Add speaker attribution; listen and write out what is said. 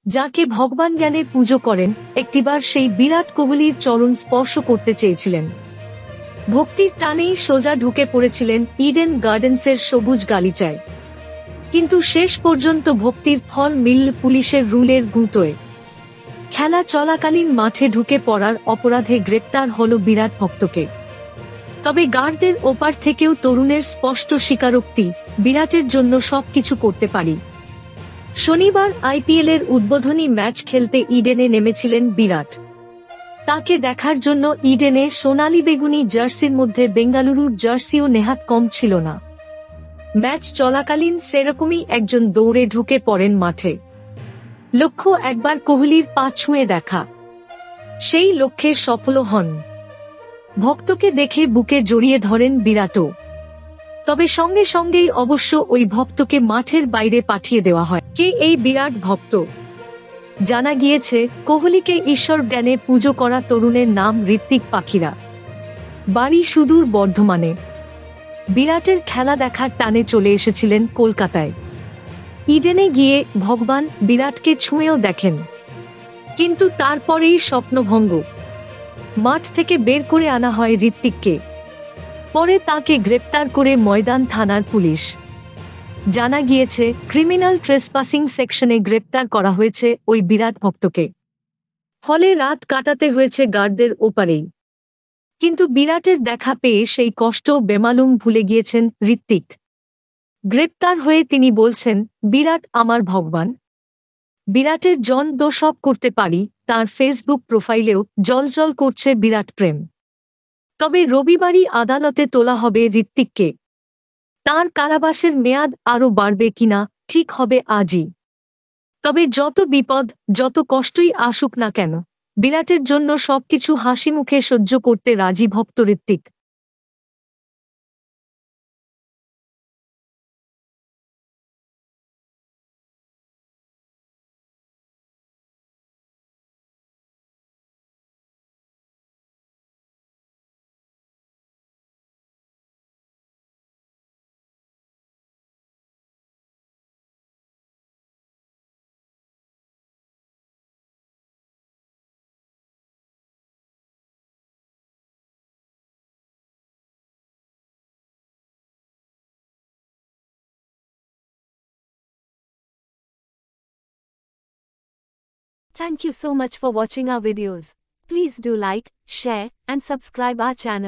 Speaker 1: যাকে ভগবান জ্ঞানে পুজো করেন, একটিবার সেই বিরাট কোহলির চরণ স্পর্শ করতে চেয়েছিলেন। ভক্তির টানেই সোজা ঢুকে পড়েছিলেন ইডেন গার্ডেন্সের সবুজ গালিচায়। কিন্তু শেষ পর্যন্ত ভক্তির ফল মিলল পুলিশের রুলের গুঁতোয়। খেলা চলাকালীন মাঠে ঢুকে পড়ার অপরাধে গ্রেপ্তার হল বিরাট ভক্তকে। তবে গার্ডদের ওপার থেকেও তরুণের স্পষ্ট স্বীকারোক্তি, বিরাটের জন্য সবকিছু করতে পারি। শনিবার আইপিএলের উদ্বোধনী ম্যাচ খেলতে ইডেনে নেমেছিলেন বিরাট। তাকে দেখার জন্য ইডেনে সোনালী বেগুনি জার্সির মধ্যে বেঙ্গালুরুর জার্সিও নেহাত কম ছিল না। ম্যাচ চলাকালীন সেরকমই একজন দৌড়ে ঢুকে পড়েন মাঠে। লক্ষ্য একবার কোহলির পা ছুঁয়ে দেখা। সেই লক্ষ্যে সফল হন। ভক্তকে দেখে বুকে জড়িয়ে ধরেন বিরাটও। তবে সঙ্গে সঙ্গেই অবশ্য ওই ভক্তকে মাঠের বাইরে পাঠিয়ে দেওয়া হয়। কে এই বিরাট ভক্ত? জানা গিয়েছে, কোহলিকে ঈশ্বর জ্ঞানে পুজো করা তরুণের নাম ঋত্বিক পাখিরা। বাড়ি সুদূর বর্ধমানে। বিরাটের খেলা দেখার টানে চলে এসেছিলেন কলকাতায়। ইডেনে গিয়ে ভগবান বিরাটকে ছুঁয়েও দেখেন। কিন্তু তারপরেই স্বপ্নভঙ্গ। মাঠ থেকে বের করে আনা হয় ঋত্বিককে। পরে তাকে গ্রেপ্তার করে ময়দান থানার পুলিশ। জানা গিয়েছে, ক্রিমিনাল ট্রেসপাসিং সেকশনে গ্রেপ্তার করা হয়েছে ওই বিরাট ভক্তকে। ফলে রাত কাটাতে হয়েছে গার্ডদের ওপারেই। কিন্তু বিরাটের দেখা পেয়ে সেই কষ্ট বেমালুম ভুলে গিয়েছেন ঋত্বিক। গ্রেপ্তার হয়ে তিনি বলছেন, বিরাট আমার ভগবান। বিরাটের জন্য সব করতে পারি। তার ফেসবুক প্রোফাইলেও জ্বলজ্বল করছে বিরাট প্রেম। তবে রবিবারই আদালতে তোলা হবে ঋত্বিককে। তাঁর কারাবাসের মেয়াদ আরও বাড়বে কিনা ঠিক হবে আজই। তবে যত বিপদ, যত কষ্টই আসুক না কেন, বিরাটের জন্য সবকিছু হাসি মুখে সহ্য করতে রাজি ভক্ত Hrithik.
Speaker 2: Thank you so much for watching our videos. Please do like, share, and subscribe our channel.